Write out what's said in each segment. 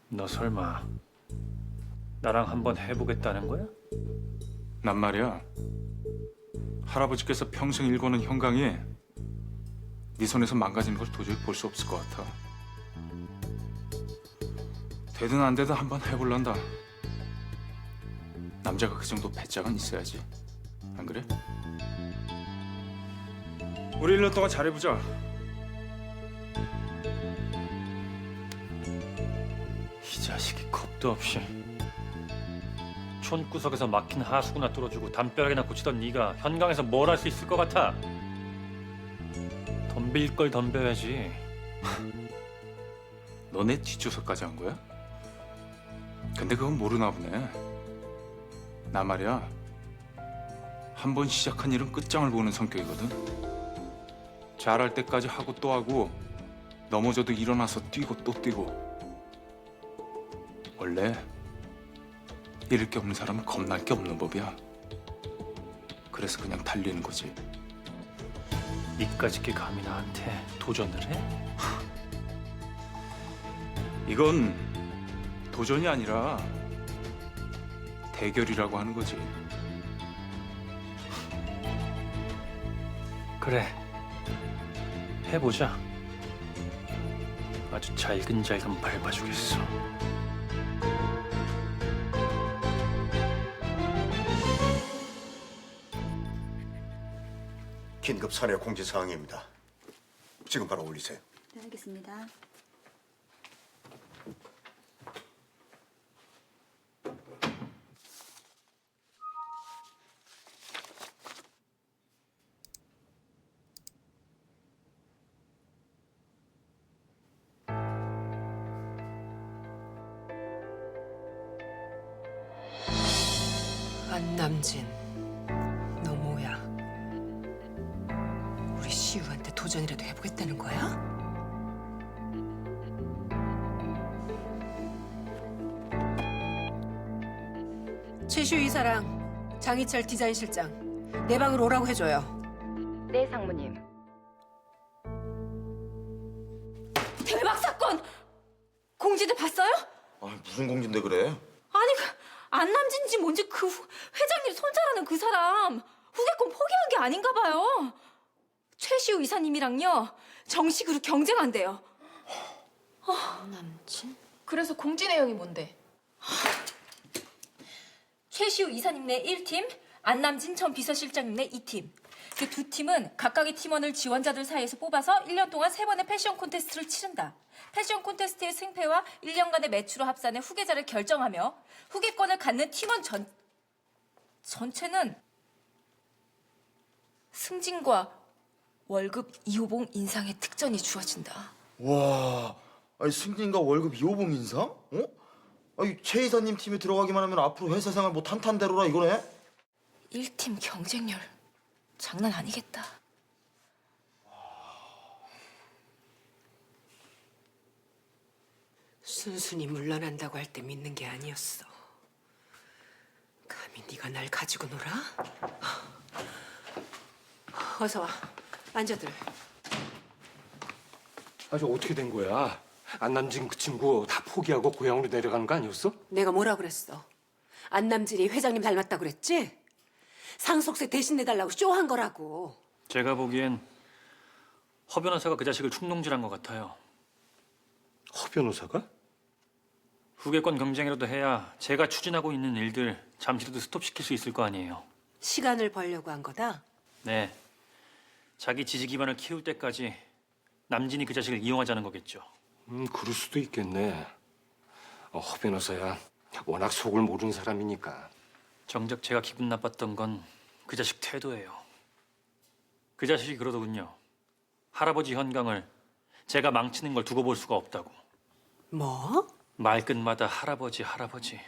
너 설마 나랑 한번 해보겠다는 거야? 난 말이야. 할아버지께서 평생 일궈는 형강이 네 손에서 망가지는 걸 도저히 볼 수 없을 것 같아. 되든 안 되든 한번 해볼란다. 남자가 그 정도 배짱은 있어야지. 안 그래? 우리 1년 동안 잘해보자. 이 자식이 겁도 없이 촌구석에서 막힌 하수구나 뚫어주고 담벼락이나 고치던 네가 현강에서 뭘 할 수 있을 것 같아? 덤빌 걸 덤벼야지. 너네 뒷조사까지 한 거야? 근데 그건 모르나 보네. 나 말이야. 한 번 시작한 일은 끝장을 보는 성격이거든. 잘할 때까지 하고 또 하고 넘어져도 일어나서 뛰고 또 뛰고. 원래 잃을 게 없는 사람은 겁날 게 없는 법이야. 그래서 그냥 달리는 거지. 니까짓 게 감히 나한테 도전을 해? 이건 도전이 아니라 대결이라고 하는 거지. 그래, 해보자. 아주 잘근잘근 밟아주겠어. 긴급 사내 공지 사항입니다. 지금 바로 올리세요. 네, 알겠습니다. 안남진, 너 뭐야? 우리 시우한테 도전이라도 해보겠다는 거야? 최시우 이사랑, 장희철 디자인 실장, 내 방으로 오라고 해줘요. 네, 상무님. 대박 사건! 공지들 봤어요? 아, 무슨 공지인데 그래? 아니 안남진인지 뭔지 그 회장님 손자라는 그 사람 후계권 포기한 게 아닌가 봐요. 최시우 이사님이랑요 정식으로 경쟁한대요. 남친? 그래서 공지 내용이 뭔데? 최시우 이사님 내 1팀, 안남진 전 비서실장님 내 2팀. 그 두 팀은 각각의 팀원을 지원자들 사이에서 뽑아서 1년 동안 3번의 패션 콘테스트를 치른다. 패션 콘테스트의 승패와 1년간의 매출을 합산해 후계자를 결정하며 후계권을 갖는 팀원 전체는 승진과 월급 2호봉 인상의 특전이 주어진다. 와, 아니 승진과 월급 2호봉 인상? 어? 아니 최 이사님 팀에 들어가기만 하면 앞으로 회사 생활 뭐 탄탄대로라 이거네? 1팀 경쟁률 장난 아니겠다. 순순히 물러난다고 할 때 믿는 게 아니었어. 감히 네가 날 가지고 놀아? 어서 와, 앉아들. 아저 어떻게 된 거야? 안남진 그 친구 다 포기하고 고향으로 내려가는 거 아니었어? 내가 뭐라 그랬어? 안남진이 회장님 닮았다고 그랬지? 상속세 대신 내달라고 쇼한 거라고. 제가 보기엔 허 변호사가 그 자식을 충동질한 것 같아요. 허 변호사가? 후계권 경쟁이라도 해야 제가 추진하고 있는 일들 잠시라도 스톱시킬 수 있을 거 아니에요. 시간을 벌려고 한 거다? 네, 자기 지지 기반을 키울 때까지 남진이 그 자식을 이용하자는 거겠죠. 그럴 수도 있겠네. 허 변호사야 워낙 속을 모르는 사람이니까. 정작 제가 기분 나빴던 건 그 자식 태도예요. 그 자식이 그러더군요. 할아버지 현강을 제가 망치는 걸 두고 볼 수가 없다고. 뭐? 말끝마다 할아버지, 할아버지.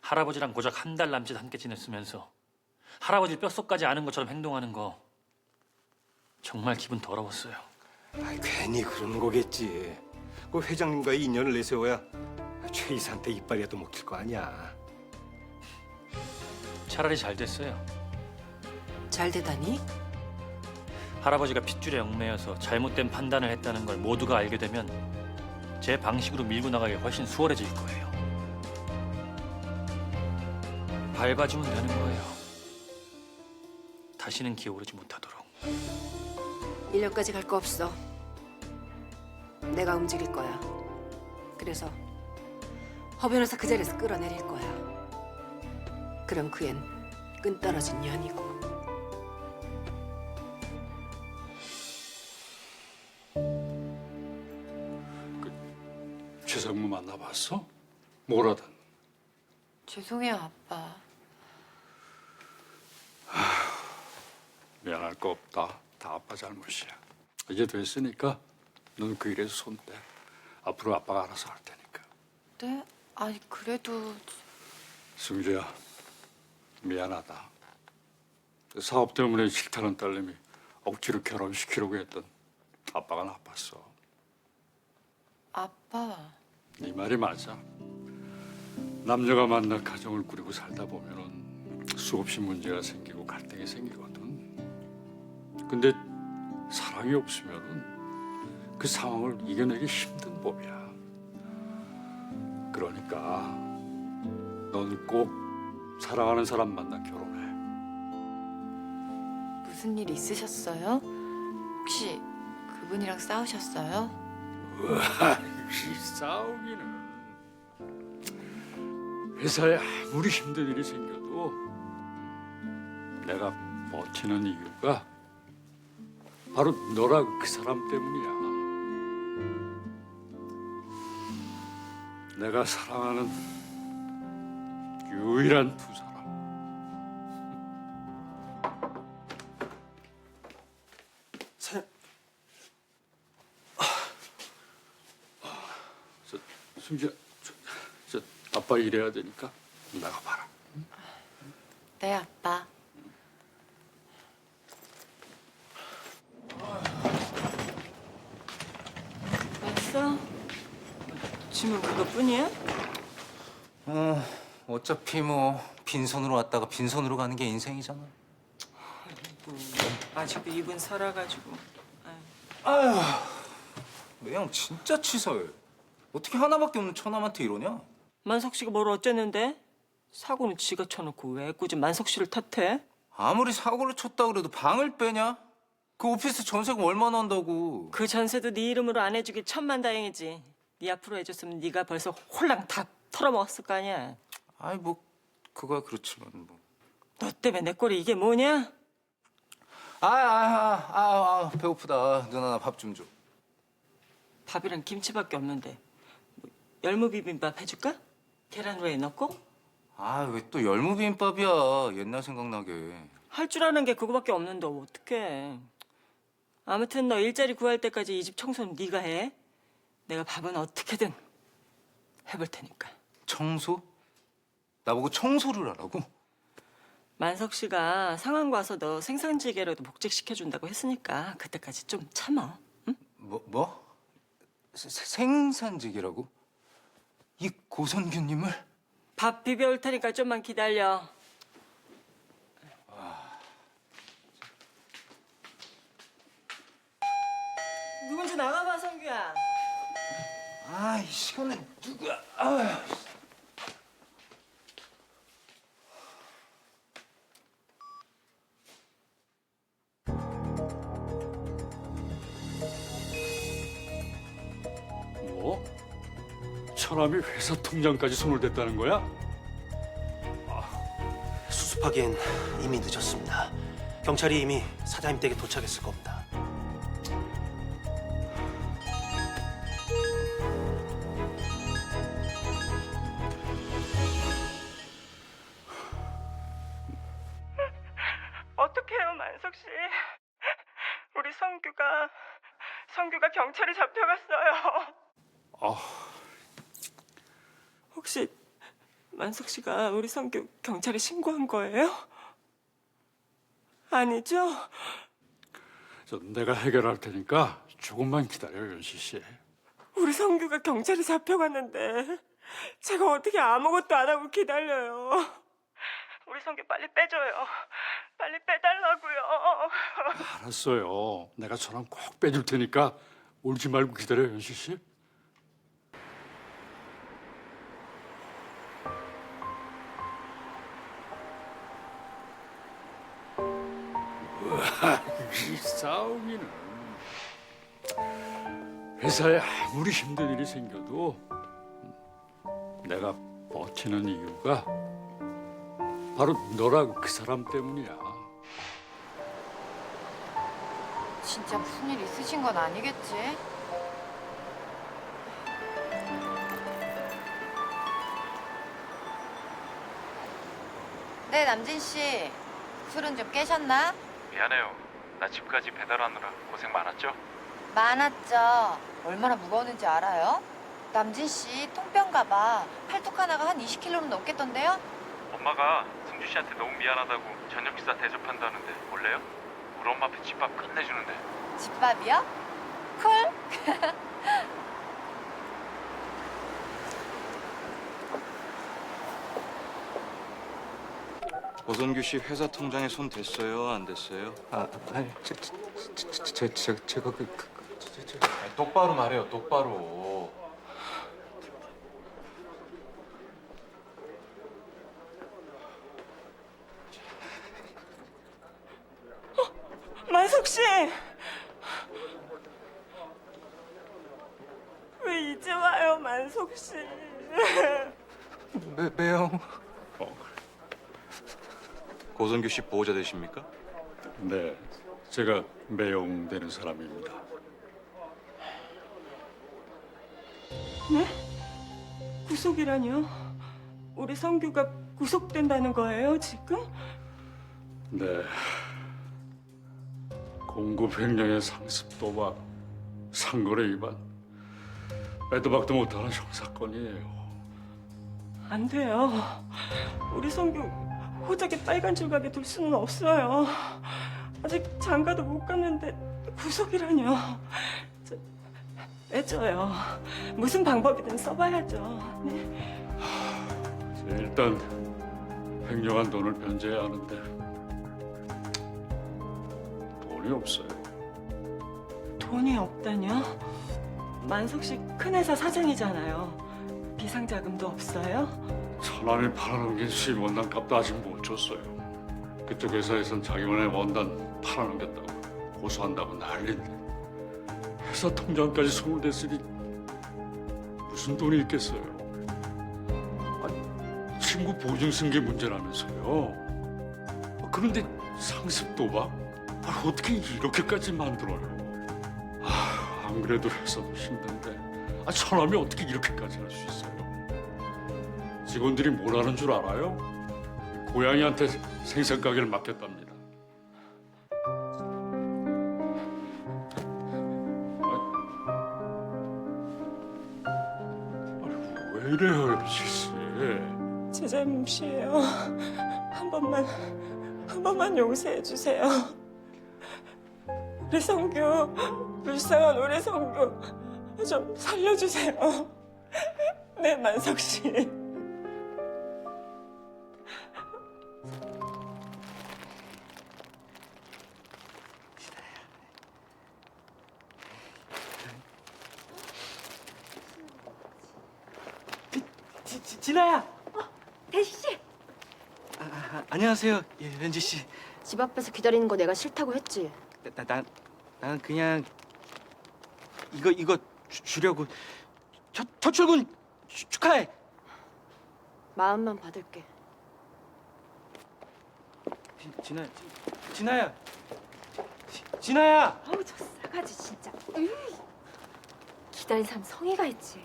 할아버지랑 고작 한 달 남짓 함께 지냈으면서 할아버지 뼛속까지 아는 것처럼 행동하는 거 정말 기분 더러웠어요. 괜히 그러는 거겠지. 그 회장님과의 인연을 내세워야 최 이사한테 이빨이라도 먹힐 거 아니야. 차라리 잘 됐어요. 잘 되다니? 할아버지가 핏줄에 얽매여서 잘못된 판단을 했다는 걸 모두가 알게 되면 제 방식으로 밀고 나가기 훨씬 수월해질 거예요. 밟아주면 되는 거예요. 다시는 기어오르지 못하도록. 1년까지 갈 거 없어. 내가 움직일 거야. 그래서 허 변호사 그 자리에서 끌어내릴 거야. 그럼 그 앤 끈 떨어진 년이고. 최상무 만나봤어? 뭐라든. 죄송해요, 아빠. 미안할 거 없다. 다 아빠 잘못이야. 이제 됐으니까 넌 그 일에서 손 떼. 앞으로 아빠가 알아서 할 테니까. 네? 아니, 그래도... 승주야, 미안하다. 그 사업 때문에 싫다는 딸내미 억지로 결혼시키려고 했던 아빠가 나빴어. 아빠... 네 말이 맞아. 남녀가 만나 가정을 꾸리고 살다 보면은 수없이 문제가 생기고 갈등이 생기거든. 근데 사랑이 없으면은 그 상황을 이겨내기 힘든 법이야. 그러니까 넌 꼭 사랑하는 사람 만나 결혼해. 무슨 일 있으셨어요? 혹시 그분이랑 싸우셨어요? 이 싸우기는 회사에 아무리 힘든 일이 생겨도 내가 버티는 이유가 바로 너랑 그 사람 때문이야. 내가 사랑하는 유일한 두 사람. 승주야, 저 아빠 일해야 되니까 나가봐라. 네, 아빠. 왔어? 짐은 그것뿐이야? 어차피 뭐 빈손으로 왔다가 빈손으로 가는 게 인생이잖아. 아직도 입은 살아가지고. 매형 진짜 치사해. 어떻게 하나밖에 없는 처남한테 이러냐? 만석 씨가 뭘 어쨌는데? 사고는 지가 쳐놓고 왜 꾸준 만석 씨를 탓해? 아무리 사고를 쳤다 그래도 방을 빼냐? 그 오피스 전세금 얼마나 한다고. 그 전세도 네 이름으로 안 해주길 천만다행이지. 네 앞으로 해줬으면 네가 벌써 홀랑 다 털어먹었을 거 아니야. 아이 뭐 그거야 그렇지만 뭐. 너 때문에 내 꼴이 이게 뭐냐? 배고프다. 누나 나 밥 좀 줘. 밥이랑 김치밖에 없는데 뭐, 열무비빔밥 해줄까? 계란 후라이 넣고? 왜 또 열무비빔밥이야. 옛날 생각나게. 할 줄 아는 게 그거밖에 없는데 어떡해. 아무튼 너 일자리 구할 때까지 이 집 청소는 네가 해. 내가 밥은 어떻게든 해볼 테니까. 청소? 나보고 청소를 하라고? 만석 씨가 상황 봐서 너 생산지게라도 복직시켜준다고 했으니까 그때까지 좀 참아. 응? 뭐? 생산직이라고? 이 고선규님을? 밥 비벼올 테니까 좀만 기다려. 누군지 나가봐, 성규야. 이 시간에 누구야? 뭐? 처남이 회사 통장까지 손을 댔다는 거야? 수습하기엔 이미 늦었습니다. 경찰이 이미 사장님 댁에 도착했을 겁니다. 어떡해요, 만석 씨. 우리 성규가 경찰에 잡혀갔어요. 혹시 만석 씨가 우리 성규 경찰에 신고한 거예요? 아니죠? 내가 해결할 테니까 조금만 기다려요, 연시 씨. 우리 성규가 경찰에 잡혀갔는데 제가 어떻게 아무것도 안 하고 기다려요. 우리 성규 빨리 빼줘요. 빨리 빼달라고요. 알았어요. 내가 저랑 꼭 빼줄 테니까 울지 말고 기다려요, 연시 씨. 이 싸우기는 회사에 아무리 힘든 일이 생겨도 내가 버티는 이유가 바로 너라고 그 사람 때문이야. 진짜 무슨 일 있으신 건 아니겠지? 네, 남진 씨. 술은 좀 깨셨나? 미안해요. 나 집까지 배달하느라 고생 많았죠? 많았죠. 얼마나 무거웠는지 알아요? 남진 씨 통병가 봐. 팔뚝 하나가 한 20kg는 넘겠던데요? 엄마가 승주 씨한테 너무 미안하다고 저녁 식사 대접한다는데 몰래요? 우리 엄마 앞에 집밥 끝내주는데. 집밥이요? 콜? 고선규 씨 회사 통장에 손 댔어요? 안 댔어요? 아니, 제가 똑바로 말해요. 똑바로. 만석 씨! 왜 이제 와요, 만석 씨? 매형. 고선규 씨 보호자 되십니까? 네, 제가 매용되는 사람입니다. 네? 구속이라뇨? 우리 성규가 구속된다는 거예요, 지금? 네. 공급 횡령의 상습 도박, 상거래 위반, 빼도 박도 못하는 형사건이에요. 안 돼요. 우리 성규 호적에 빨간 줄각에 둘 수는 없어요. 아직 장가도 못 갔는데 구속이라뇨. 빼줘요. 무슨 방법이든 써봐야죠. 네. 일단 횡령한 돈을 변제해야 하는데 돈이 없어요. 돈이 없다뇨? 만석 씨 큰 회사 사장이잖아요. 비상자금도 없어요? 천안에 팔아넘긴 수입 원단 값도 아직 못 줬어요. 그쪽 회사에선 자기만의 원단 팔아넘겼다고 고소한다고 난린데 회사 통장까지 손을 댔으니 무슨 돈이 있겠어요. 아니, 친구 보증 쓴 게 문제라면서요. 그런데 상습 도박? 어떻게 이렇게까지 만들어요? 안 그래도 회사도 힘든데 천함이 어떻게 이렇게까지 할 수 있어요? 직원들이 뭘 하는 줄 알아요? 고양이한테 생선가게를 맡겼답니다. 왜 이래요, 여지 씨? 제 잘못이에요. 한 번만 용서해 주세요. 우리 성규, 불쌍한 우리 성규 좀 살려주세요. 네, 만석 씨. 진아야. 대시 씨, 안녕하세요, 연지 씨. 집 앞에서 기다리는 거 내가 싫다고 했지. 난 그냥 이거 주려고. 첫 출근 축하해. 마음만 받을게. 진아야. 어우, 저 싸가지 진짜. 기다린 사람 성의가 있지.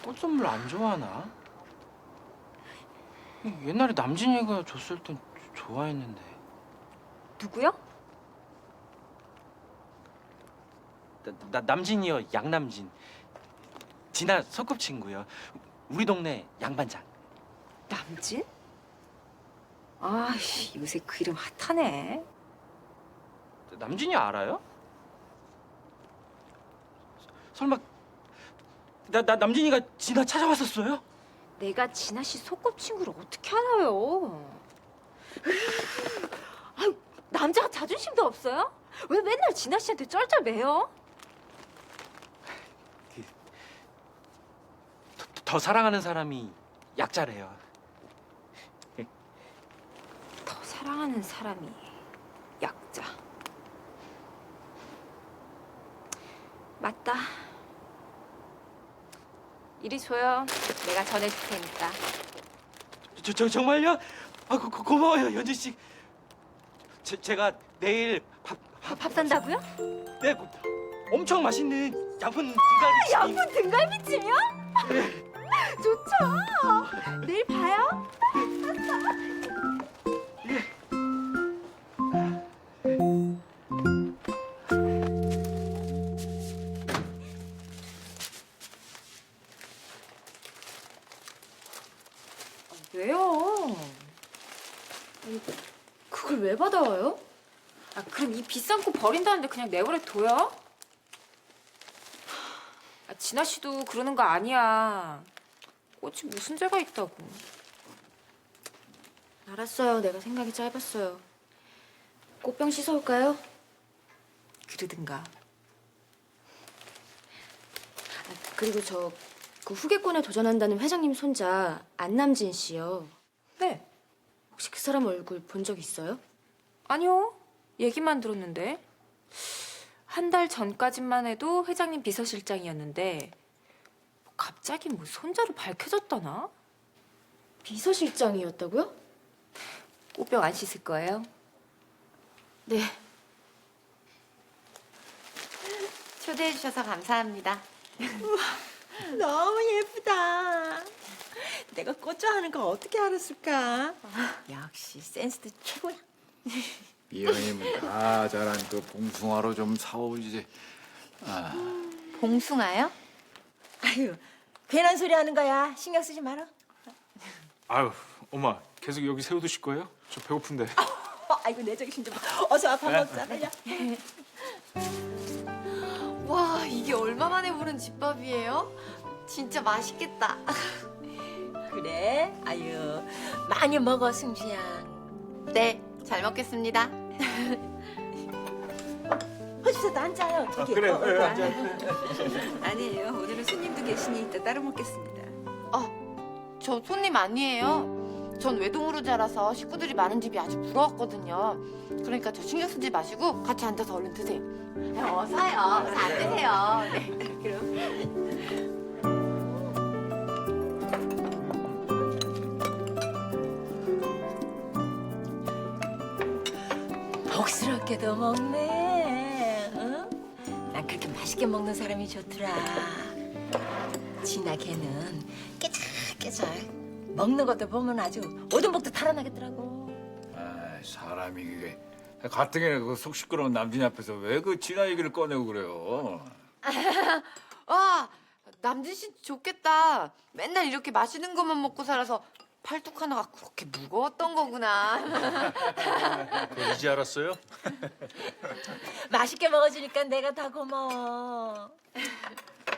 꽃선물 안 좋아하나? 옛날에 남진이가 줬을 땐 좋아했는데. 누구요? 남진이요, 양남진. 진아 소꿉친구요. 우리 동네 양반장. 남진? 아, 요새 그 이름 핫하네. 남진이 알아요? 설마 남진이가 진아 찾아왔었어요? 내가 진아 씨 소꿉친구를 어떻게 알아요? 아유, 남자가 자존심도 없어요? 왜 맨날 진아 씨한테 쩔쩔매요? 더 사랑하는 사람이 약자래요. 더 사랑하는 사람이 맞다. 이리 줘요. 내가 전해줄 테니까. 정말요? 아, 고마워요, 연진 씨. 제가 내일 밥 산다고요? 네, 엄청 맛있는 양푼 등갈비찜. 양푼 등갈비찜이요? 좋죠. 내일 봐요. 왜요? 아니, 그걸 왜 받아와요? 아, 그럼 이 비싼 꽃 버린다는데 그냥 내버려 둬요? 아, 진아 씨도 그러는 거 아니야. 꽃이 무슨 죄가 있다고. 알았어요. 내가 생각이 짧았어요. 꽃병 씻어올까요? 그러든가. 그리고 그 후계권에 도전한다는 회장님 손자 안남진 씨요. 네. 혹시 그 사람 얼굴 본 적 있어요? 아니요. 얘기만 들었는데. 한 달 전까지만 해도 회장님 비서실장이었는데 갑자기 뭐 손자로 밝혀졌다나? 비서실장이었다고요? 꽃병 안 씻을 거예요? 네. 초대해 주셔서 감사합니다. 너무 예쁘다. 내가 꽃 좋아하는 거 어떻게 알았을까? 역시 센스도 최고야. 이왕이면 다 자란 그 봉숭아로 좀 사오지. 봉숭아요? 아유, 괜한 소리 하는 거야. 신경 쓰지 마라. 아유, 엄마 계속 여기 새우 드실 거예요? 저 배고픈데. 아이고 내 저기 좀 어서 와 밥 먹자. 빨리. 와, 이게 얼마 만에 보는 집밥이에요? 진짜 맛있겠다. 그래? 아유, 많이 먹어 승주야. 네, 잘 먹겠습니다. 허주서도 앉아요. 저기. 그래, 앉아. 아니에요. 오늘은 손님도 계시니 이따 따로 먹겠습니다. 저 손님 아니에요. 전 외동으로 자라서 식구들이 많은 집이 아주 부러웠거든요. 그러니까 저 신경 쓰지 마시고 같이 앉아서 얼른 드세요. 어서요. 어서 앉으세요. 네. 그럼. 복스럽게도 먹네. 응? 난 그렇게 맛있게 먹는 사람이 좋더라. 진아 걔는 깨작깨작 먹는 것도 보면 아주 오동복도 달아나겠더라고. 아, 사람이 그게 가뜩이나 그 속 시끄러운 남진 앞에서 왜 그 진아 얘기를 꺼내고 그래요? 와, 남진 씨 좋겠다. 맨날 이렇게 맛있는 것만 먹고 살아서 팔뚝 하나가 그렇게 무거웠던 거구나. 그거 이제 알았어요? 맛있게 먹어주니까 내가 다 고마워.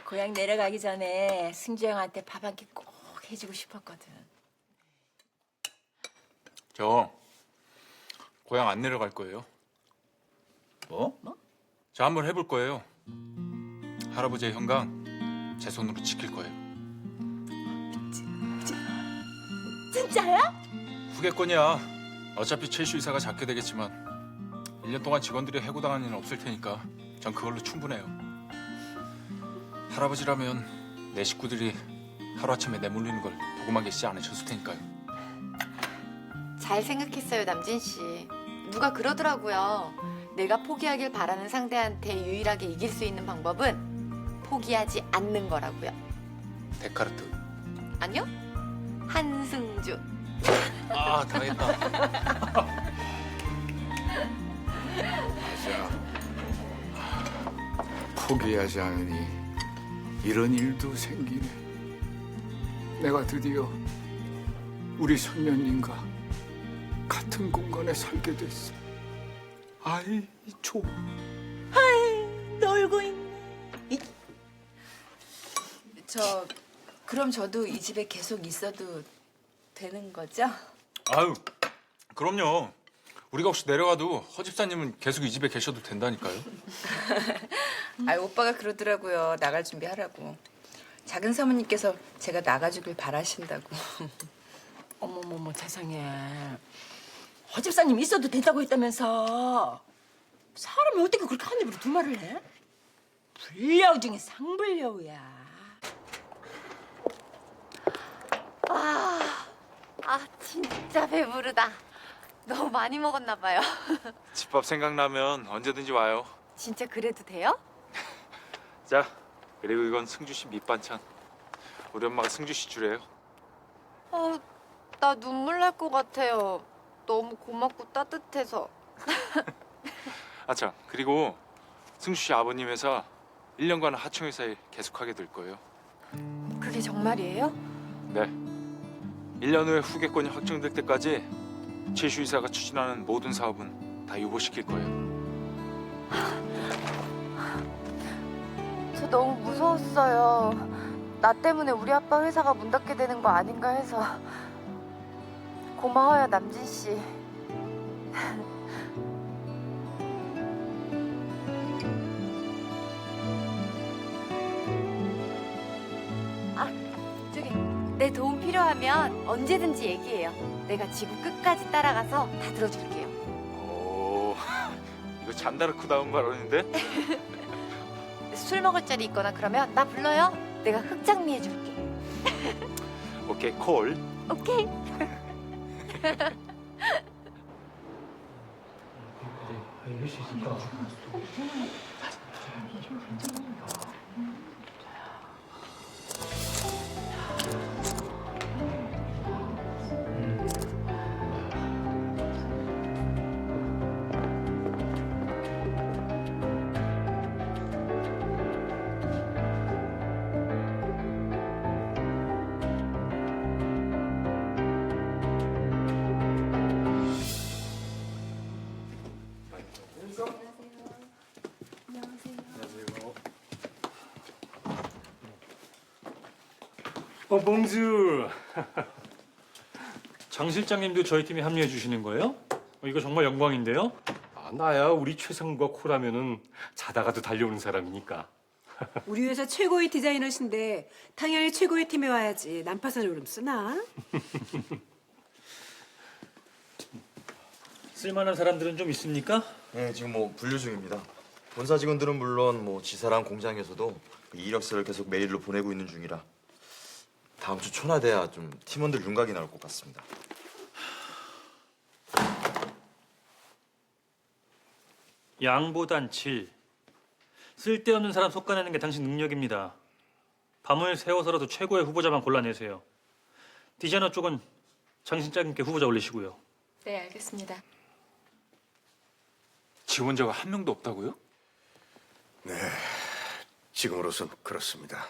고향 내려가기 전에 승주 형한테 밥 한 끼 꼭 해주고 싶었거든. 저 고향 안 내려갈 거예요. 뭐? 저 한번 해볼 거예요. 할아버지의 형강 제 손으로 지킬 거예요. 진짜야? 후계권이야. 어차피 최수 이사가 잡게 되겠지만 1년 동안 직원들이 해고당한 일은 없을 테니까 전 그걸로 충분해요. 할아버지라면 내 식구들이 하루아침에 내몰리는 걸 보고만 계시지 않으셨을 테니까요. 잘 생각했어요, 남진 씨. 누가 그러더라고요. 내가 포기하길 바라는 상대한테 유일하게 이길 수 있는 방법은 포기하지 않는 거라고요. 데카르트. 아니요? 한승주. 아, 당했다. 맞아. 포기하지 않으니 이런 일도 생기네. 내가 드디어 우리 선녀님과 같은 공간에 살게 됐어. 아이, 좋아. 아이, 놀고 있네. 그럼 저도 이 집에 계속 있어도 되는 거죠? 아유, 그럼요. 우리가 혹시 내려가도 허집사님은 계속 이 집에 계셔도 된다니까요. 아, 오빠가 그러더라고요. 나갈 준비하라고. 작은 사모님께서 제가 나가주길 바라신다고. 어머머머 세상에. 허집사님 있어도 된다고 했다면서. 사람이 어떻게 그렇게 한 입으로 두 말을 해? 불려우 중에 상불려우야. 진짜 배부르다. 너무 많이 먹었나 봐요. 집밥 생각나면 언제든지 와요. 진짜 그래도 돼요? 자, 그리고 이건 승주 씨 밑반찬. 우리 엄마가 승주 씨 주래요. 나 눈물 날 것 같아요. 너무 고맙고 따뜻해서. 아 참, 그리고 승주 씨 아버님 회사 1년간 하청회사 일 계속하게 될 거예요. 그게 정말이에요? 네. 1년 후에 후계권이 확정될 때까지 최슈 이사가 추진하는 모든 사업은 다 유보시킬 거예요. 저 너무 무서웠어요. 나 때문에 우리 아빠 회사가 문 닫게 되는 거 아닌가 해서. 고마워요, 남진 씨. 저기 내 도움 필요하면 언제든지 얘기해요. 내가 지구 끝까지 따라가서 다 들어줄게요. 오, 이거 잔다르크 다운 발언인데? 술 먹을 자리 있거나 그러면 나 불러요. 내가 흑장미 해줄게. 오케이, 콜. 오케이. 봉주. 장 실장님도 저희 팀에 합류해 주시는 거예요? 이거 정말 영광인데요? 나야 우리 최상과 코라면은 자다가도 달려오는 사람이니까. 우리 회사 최고의 디자이너신데 당연히 최고의 팀에 와야지. 난파선 오름 쓰나? 쓸만한 사람들은 좀 있습니까? 네, 지금 뭐 분류 중입니다. 본사 직원들은 물론 뭐 지사랑 공장에서도 그 이력서를 계속 메일로 보내고 있는 중이라 다음 주 초나 돼야 좀 팀원들 윤곽이 나올 것 같습니다. 양보단 질. 쓸데없는 사람 솎아내는 게 당신 능력입니다. 밤을 새워서라도 최고의 후보자만 골라내세요. 디자이너 쪽은 장 실장님께 후보자 올리시고요. 네, 알겠습니다. 지원자가 한 명도 없다고요? 네, 지금으로선 그렇습니다.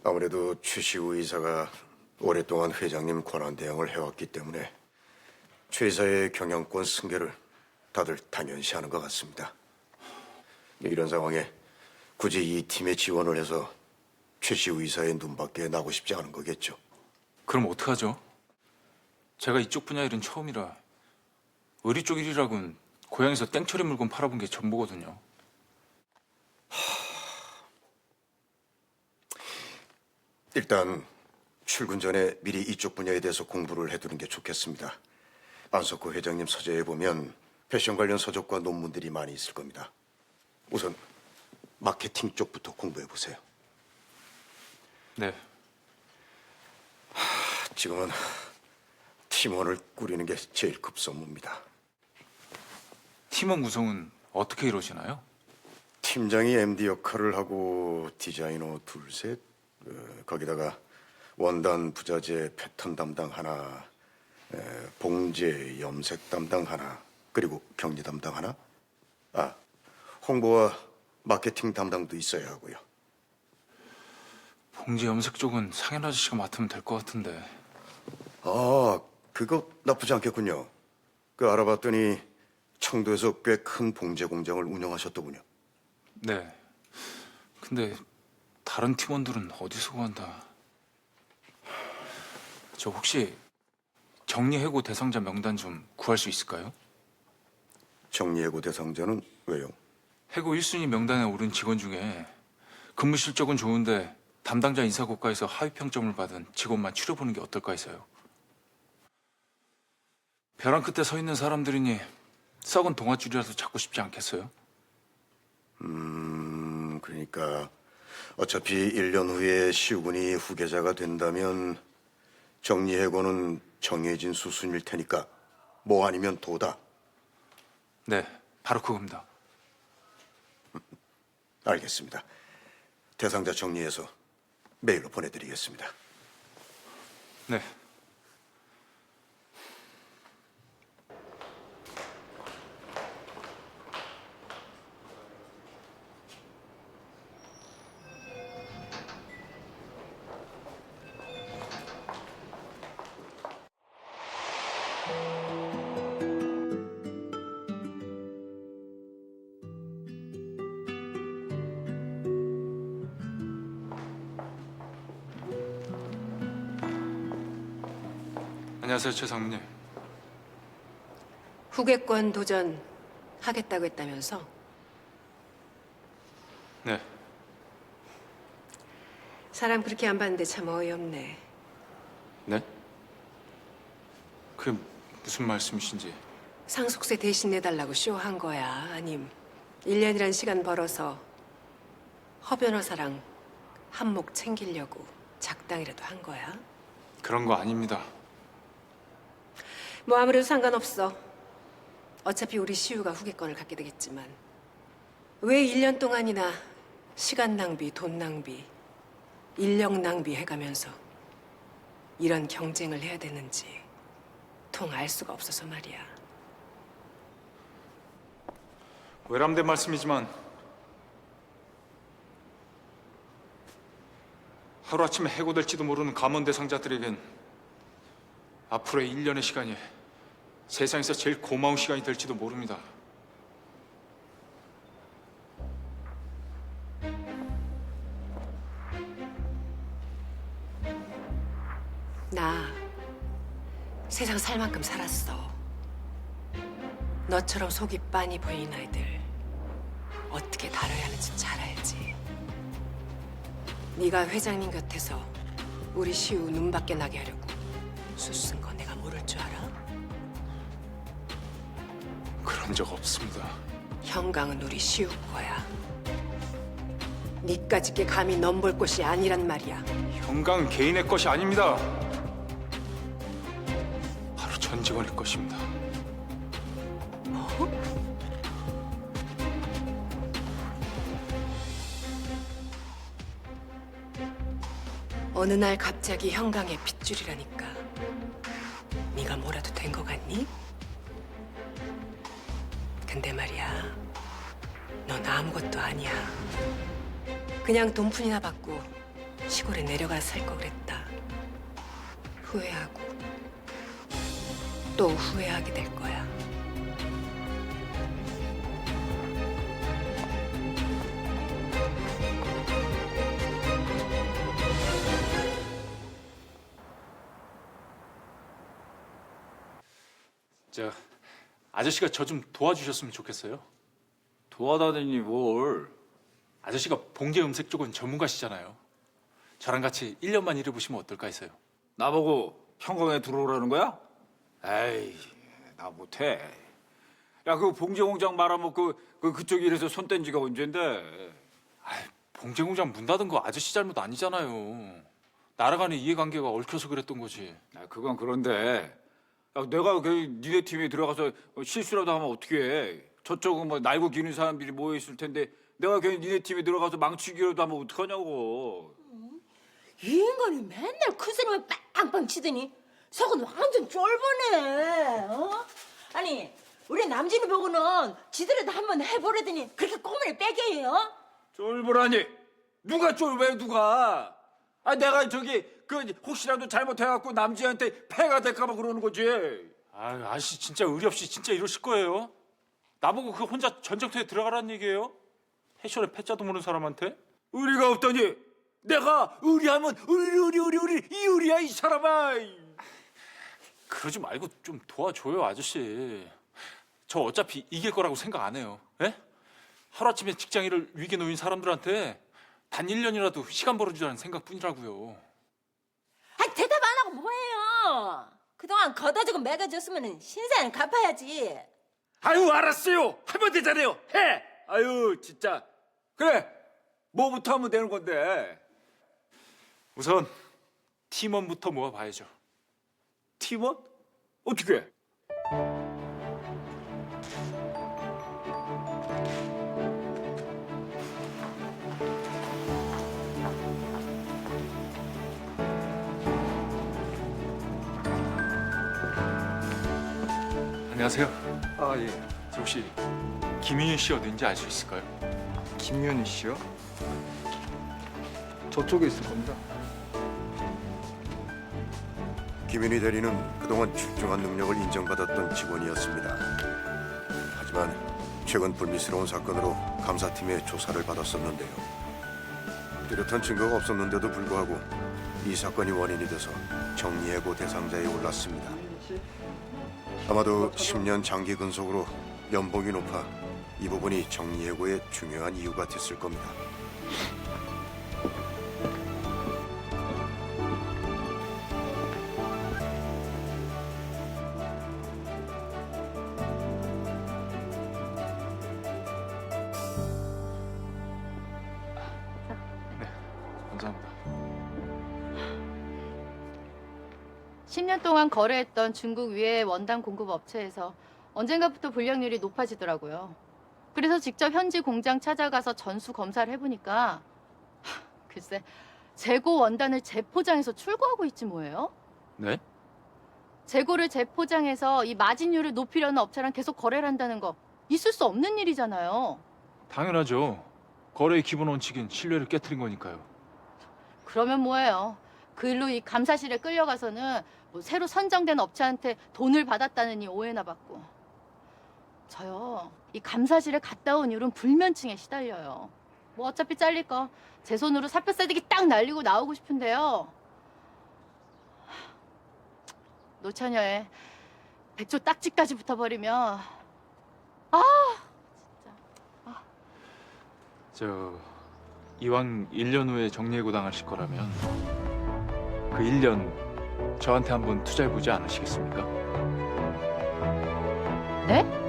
아무래도 최시우 이사가 오랫동안 회장님 권한 대행을 해왔기 때문에 최 이사의 경영권 승계를 다들 당연시하는 것 같습니다. 이런 상황에 굳이 이 팀에 지원을 해서 최시우 이사의 눈밖에 나고 싶지 않은 거겠죠. 그럼 어떡하죠? 제가 이쪽 분야 일은 처음이라 의리 쪽 일이라곤 고향에서 땡처리 물건 팔아본 게 전부거든요. 일단 출근 전에 미리 이쪽 분야에 대해서 공부를 해두는 게 좋겠습니다. 안석호 회장님 서재에 보면 패션 관련 서적과 논문들이 많이 있을 겁니다. 우선 마케팅 쪽부터 공부해 보세요. 네. 지금은 팀원을 꾸리는 게 제일 급선무입니다. 팀원 구성은 어떻게 이루어지나요? 팀장이 MD 역할을 하고 디자이너 둘셋, 거기다가 원단 부자재 패턴 담당 하나, 봉제 염색 담당 하나, 그리고 경리 담당 하나. 홍보와 마케팅 담당도 있어야 하고요. 봉제 염색 쪽은 상현 아저씨가 맡으면 될 것 같은데. 그거 나쁘지 않겠군요. 그 알아봤더니 청도에서 꽤 큰 봉제 공장을 운영하셨더군요. 네. 근데 다른 팀원들은 어디서 구한다. 저 혹시 정리해고 대상자 명단 좀 구할 수 있을까요? 정리해고 대상자는 왜요? 해고 1순위 명단에 오른 직원 중에 근무 실적은 좋은데 담당자 인사고과에서 하위 평점을 받은 직원만 추려보는 게 어떨까 해서요. 벼랑 끝에 서 있는 사람들이니 썩은 동아줄이라도 찾고 싶지 않겠어요? 그러니까 어차피 1년 후에 시우군이 후계자가 된다면 정리해고는 정해진 수순일 테니까 뭐 아니면 도다. 네, 바로 그겁니다. 알겠습니다. 대상자 정리해서 메일로 보내드리겠습니다. 네. 안녕하세요, 최 상무님. 후계권 도전 하겠다고 했다면서? 네. 사람 그렇게 안 봤는데 참 어이없네. 네? 그게 무슨 말씀이신지. 상속세 대신 내달라고 쇼한 거야? 아님 1년이란 시간 벌어서 허 변호사랑 한몫 챙기려고 작당이라도 한 거야? 그런 거 아닙니다. 뭐 아무래도 상관없어. 어차피 우리 시우가 후계권을 갖게 되겠지만 왜 1년 동안이나 시간 낭비, 돈 낭비, 인력 낭비 해가면서 이런 경쟁을 해야 되는지 통 알 수가 없어서 말이야. 외람된 말씀이지만 하루아침에 해고될지도 모르는 감원 대상자들에겐 앞으로의 1년의 시간이 세상에서 제일 고마운 시간이 될지도 모릅니다. 나 세상 살 만큼 살았어. 너처럼 속이 빤히 보이는 아이들 어떻게 다뤄야 하는지 잘 알지. 네가 회장님 곁에서 우리 시우 눈밖에 나게 하려고 수쓴 거 내가 모를 줄 알아? 그런 적 없습니다. 형강은 우리 시우 거야. 니까짓게 감히 넘볼 곳이 아니란 말이야. 형강 개인의 것이 아닙니다. 바로 전 직원의 것입니다. 뭐? 어느 날 갑자기 형강의 핏줄이라니까. 네가 뭐라도 된 거 같니? 근데 말이야, 넌 아무것도 아니야. 그냥 돈푼이나 받고 시골에 내려가 살 거 그랬다. 후회하고 또 후회하게 될 거야. 아저씨가 저 좀 도와주셨으면 좋겠어요. 도와다니니 뭘? 아저씨가 봉제 음색 쪽은 전문가시잖아요. 저랑 같이 1년만 일해보시면 어떨까 해서요. 나보고 형광에 들어오라는 거야? 에이, 나 못해. 야, 그 봉제 공장 말아먹고 그쪽 일에서 손 뗀 지가 언젠데. 봉제 공장 문 닫은 거 아저씨 잘못 아니잖아요. 나라 간의 이해관계가 얽혀서 그랬던 거지. 그건 그런데. 야, 내가 니네 팀에 들어가서 실수라도 하면 어떻게 해? 저쪽은 뭐 날고 기는 사람들이 모여 있을 텐데 내가 괜히 니네 팀에 들어가서 망치기라도 하면 어떡하냐고. 이 인간이 맨날 큰 소리만 빵빵 치더니 속은 완전 쫄보네. 어? 아니 우리 남진이 보고는 지들에도 한번 해보려더니 그렇게 꼬문을 빼게요? 쫄보라니? 누가 쫄보해 누가? 내가 혹시라도 잘못해갖고 남지한테 폐가 될까봐 그러는 거지. 아저씨 진짜 의리 없이 진짜 이러실 거예요? 나보고 그 혼자 전쟁터에 들어가라는 얘기예요? 패션에 패자도 모르는 사람한테? 의리가 없다니. 내가 의리하면 의리 이의리야 이 사람아. 그러지 말고 좀 도와줘요 아저씨. 저 어차피 이길 거라고 생각 안 해요. 예? 하루아침에 직장인을 위기에 놓인 사람들한테 단 1년이라도 시간 벌어주자는 생각뿐이라고요. 대답 안 하고 뭐해요? 그동안 걷어주고 매겨줬으면 신세는 갚아야지. 아유 알았어요. 하면 되잖아요. 해. 아유 진짜. 그래. 뭐부터 하면 되는 건데. 우선 팀원부터 모아봐야죠. 팀원? 어떻게 해? 안녕하세요. 아 예. 저 혹시 김윤희 씨 어딘지 알 수 있을까요? 김윤희 씨요? 저쪽에 있을 겁니다. 김윤희 대리는 그동안 출중한 능력을 인정받았던 직원이었습니다. 하지만 최근 불미스러운 사건으로 감사팀의 조사를 받았었는데요. 뚜렷한 증거가 없었는데도 불구하고 이 사건이 원인이 돼서 정리해고 대상자에 올랐습니다. 아마도 10년 장기 근속으로 연봉이 높아 이 부분이 정리해고의 중요한 이유가 됐을 겁니다. 감사합니다. 10년 동안 거래했던 중국 외의 원단 공급 업체에서 언젠가부터 불량률이 높아지더라고요. 그래서 직접 현지 공장 찾아가서 전수 검사를 해보니까 글쎄 재고 원단을 재포장해서 출고하고 있지 뭐예요? 네? 재고를 재포장해서 이 마진율을 높이려는 업체랑 계속 거래를 한다는 거 있을 수 없는 일이잖아요. 당연하죠. 거래의 기본 원칙인 신뢰를 깨트린 거니까요. 그러면 뭐예요? 그 일로 이 감사실에 끌려가서는 뭐 새로 선정된 업체한테 돈을 받았다는 이 오해나 받고. 저요, 이 감사실에 갔다 온 이후로는 불면증에 시달려요. 뭐 어차피 잘릴 거 제 손으로 사표 싸대기 딱 날리고 나오고 싶은데요. 노처녀의 백조 딱지까지 붙어버리면 저 이왕 1년 후에 정리해고 당하실 거라면 그 1년 저한테 한번 투자해보지 않으시겠습니까? 네?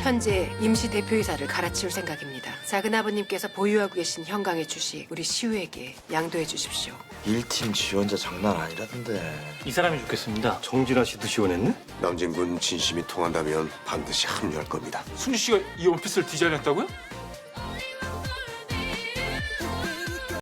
현재 임시 대표이사를 갈아치울 생각입니다. 작은 아버님께서 보유하고 계신 현강의 주식 우리 시우에게 양도해 주십시오. 1팀 지원자 장난 아니라던데. 이 사람이 좋겠습니다. 정진아 씨도 지원했네? 남진군 진심이 통한다면 반드시 합류할 겁니다. 순희 씨가 이 원피스를 디자인했다고요?